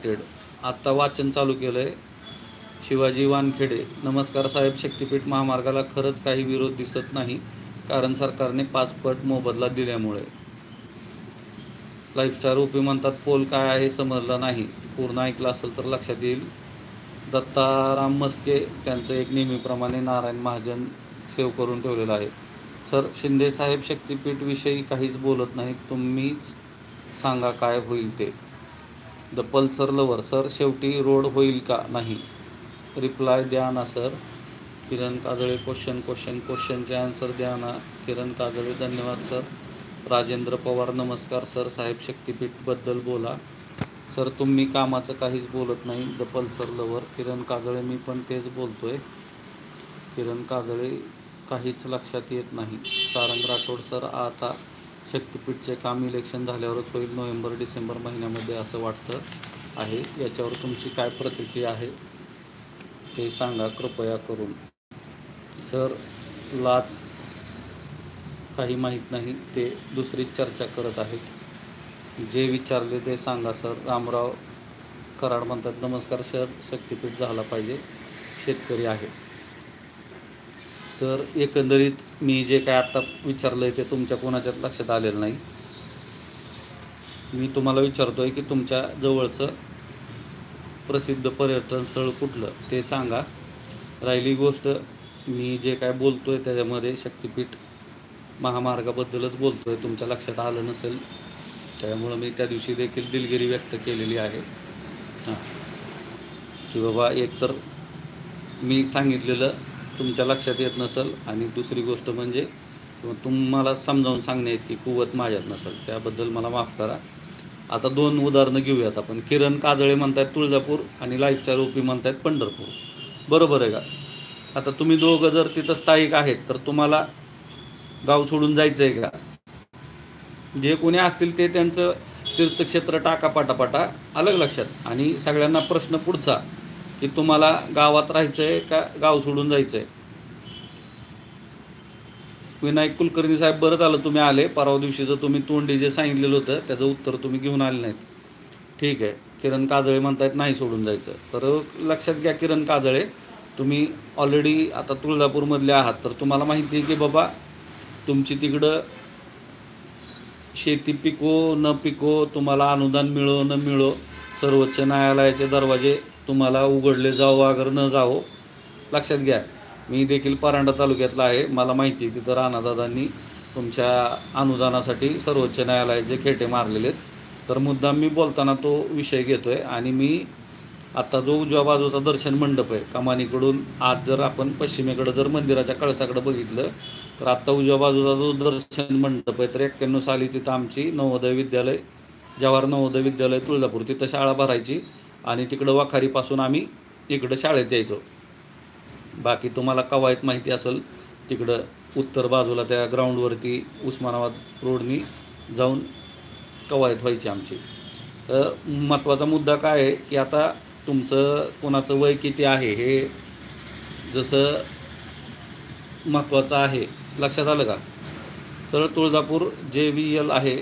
Connected. आत्ता वाचन चालू केलं आहे. शिवाजी वानखेडे, नमस्कार साहेब. शक्तिपीठ महामार्गाला खरंच काही विरोध दिसत नाही, कारण सरकारने 5 पट मोबदला दिल्यामुळे. लाईफस्टार ओपी म्हणतात पोल काय आहे समजलं नाही. पूर्ण ऐकलं असेल तर लक्षात येईल. दत्ताराम मस्के, त्यांचं एक नेहमीप्रमाणे नारायण महाजन सेव्ह करून ठेवलेलं आहे. सर शिंदे साहेब शक्तिपीठविषयी काहीच बोलत नाहीत, तुम्हीच सांगा काय होईल ते. द पल्सर लवर, सर शेवटी रोड होईल का नाही, रिप्लाय द्या ना सर. किरण काजळे, क्वेश्चनचे आन्सर द्या ना किरण काजळे. धन्यवाद सर. राजेंद्र पवार, नमस्कार सर. साहेब शक्तिपीठबद्दल बोला. सर तुम्ही कामाचं काहीच बोलत नाही. The Pulsar lover. Kiran Kajale, मी पण तेच बोलतोय. किरण काजळे, काहीच लक्षात येत नाही. सारंग राठोड, सर आता शक्तिपीठचे काम इलेक्शन झाल्यावरच होईल, नोव्हेंबर-डिसेंबर महिन्यामध्ये असं वाटतं आहे. याच्यावर तुमची काय प्रतिक्रिया आहे ते सांगा कृपया करून. सर लाच काही माहीत नाही, ते दुसरीच चर्चा करत आहेत. जे विचारले ते सांगा सर. रामराव कराड म्हणतात नमस्कार सर, शक्तिपीठ झाला पाहिजे, शेतकरी आहे. तर एकंदरीत मी जे काय आत्ता विचारलं आहे ते तुमच्या कोणाच्याच लक्षात आलेलं नाही. मी तुम्हाला विचारतो आहे की तुमच्या जवळचं प्रसिद्ध पर्यटन स्थळ कुठलं ते सांगा. राहिली गोष्ट, मी जे काय बोलतो आहे त्याच्यामध्ये शक्तिपीठ महामार्गाबद्दलच बोलतो आहे, तुमच्या लक्षात आलं नसेल त्यामुळं मी त्या दिवशी देखील दिलगिरी व्यक्त केलेली आहे. हां, की बाबा एकतर मी सांगितलेलं तुमच्या लक्षात येत नसेल, आणि दुसरी गोष्ट म्हणजे तुम्हाला समजावून सांगण्यात की कुवत माझ्यात नसेल, त्याबद्दल मला माफ करा. आता 2 उदाहरणं घेऊयात आपण. किरण काजळे म्हणतात तुळजापूर आणि लाईफस्टाईल ओपी म्हणतात पंढरपूर. बरोबर आहे का? आता तुम्ही दोघं जर तिथं स्थायिक आहेत तर तुम्हाला गाव सोडून जायचं आहे का? जे कोणी असतील ते त्यांचं तीर्थक्षेत्र टाका पाटापाटा, अलग लक्षात. आणि सगळ्यांना प्रश्न पुढचा की तुम्हाला गावात राहायचं आहे का गाव सोडून जायचं आहे. विनायक कुलकर्णी साहेब, बरं झालं तुम्ही आले. परवा दिवशीचं तुम्ही तोंडी जे सांगितलेलं होतं त्याचं उत्तर तुम्ही घेऊन आले नाहीत. ठीक आहे. किरण काजळे म्हणतायत नाही सोडून जायचं. तर लक्षात घ्या किरण काजळे, तुम्ही ऑलरेडी आता तुळजापूरमधले आहात, तर तुम्हाला माहिती आहे की बाबा तुमची तिकडं शेती पिको न पिको, तुम्हाला अनुदान मिळो न मिळो, सर्वोच्च न्यायालयाचे दरवाजे तुम्हाला उघडले जावो अगर न जावो. लक्षात घ्या. मी देखील परांडा तालुक्यातला आहे, मला माहिती आहे तिथं राणादादांनी तुमच्या अनुदानासाठी सर्वोच्च न्यायालयाचे खेटे मारलेले आहेत. तर मुद्दाम मी बोलताना तो विषय घेतो आहे. आणि मी आता जो उजव्या बाजूचा दर्शन मंडप आहे कमानीकडून, आज जर आपण पश्चिमेकडं जर मंदिराच्या कळसाकडं बघितलं तर आत्ता उजव्या बाजूचा जो दर्शन मंडप आहे, तर 91 साली तिथं आमची नवोदय विद्यालय, जवाहर नवोदय विद्यालय तुळजापूर, तिथं शाळा भरायची आणि तिकडं वाखारीपासून आम्ही इकडं शाळेत यायचो. बाकी तुम्हाला कवायत माहिती असेल, तिकडं उत्तर बाजूला त्या ग्राउंडवरती उस्मानाबाद रोडनी जाऊन कवायत व्हायची आमची. तर महत्त्वाचा मुद्दा काय आहे की आता तुमचं कोणाचं वय किती आहे हे जसं महत्त्वाचं आहे, लक्षात आलं का? सरळ तुळजापूर JVL आहे,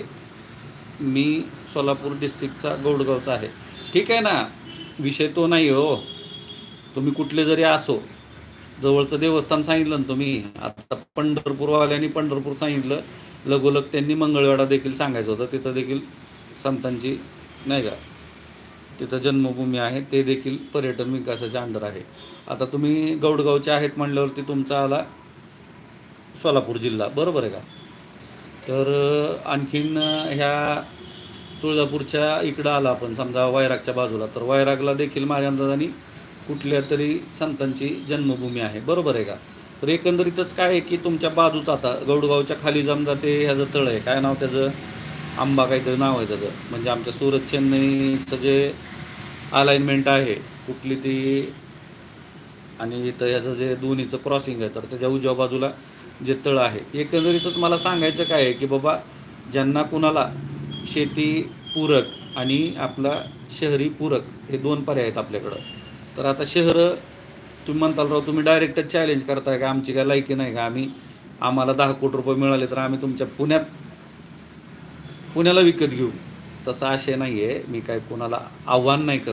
मी सोलापूर डिस्ट्रिक्टचा गौडगावचा आहे. ठीक आहे ना, विषय तो नाही हो. तुम्ही कुठले जरी असो, जवळचं देवस्थान सांगितलं ना तुम्ही. आता पंढरपूरवाल्यांनी पंढरपूर सांगितलं, लगोलग त्यांनी मंगळवेढा देखील सांगायचं होतं. तिथं देखील संतांची नाही का तिथं जन्मभूमी आहे, ते देखील पर्यटन विकासाच्या अंडर आहे. आता तुम्ही गौडगावचे आहेत म्हणल्यावरती तुमचा आला सोलापूर जिल्हा, बरोबर आहे का? तर आणखीन ह्या तुळजापूरच्या इकडं आला आपण समजा वैरागच्या बाजूला, तर वैरागला देखील माझ्या अंदाजाने कुठल्या तरी संतांची जन्मभूमी आहे, बरोबर आहे का? तर एकंदरीतच काय आहे की तुमच्या बाजूच आता गौडगावच्या खाली जमजा ते ह्याचं तळ आहे, काय नाव त्याचं, आंबा काहीतरी नाव आहे त्याचं, म्हणजे आमच्या सुरत चेन्नईचं जे अलाइनमेंट आहे कुठली ती, आणि इथं ह्याचं जे दोन्हीचं क्रॉसिंग आहे, तर त्याच्या उजव्या बाजूला जे तळ आहे. एकंदरीतच मला सांगायचं काय आहे की बाबा ज्यांना कुणाला शेती पूरक आणि आपला शहरी पूरक हे 2 पर्याय आहेत आपल्याकडं. तर आता शहरं तुम्ही म्हणताल राव तुम्ही डायरेक्टच चॅलेंज करताय का, आमची काय लायकी नाही का, आम्हाला 10 कोटी रुपये मिळाले तर आम्ही तुमच्या पुण्याला विकत घेऊ. तसा आशय नाही आहे, मी काय कोणाला आव्हान नाही करत.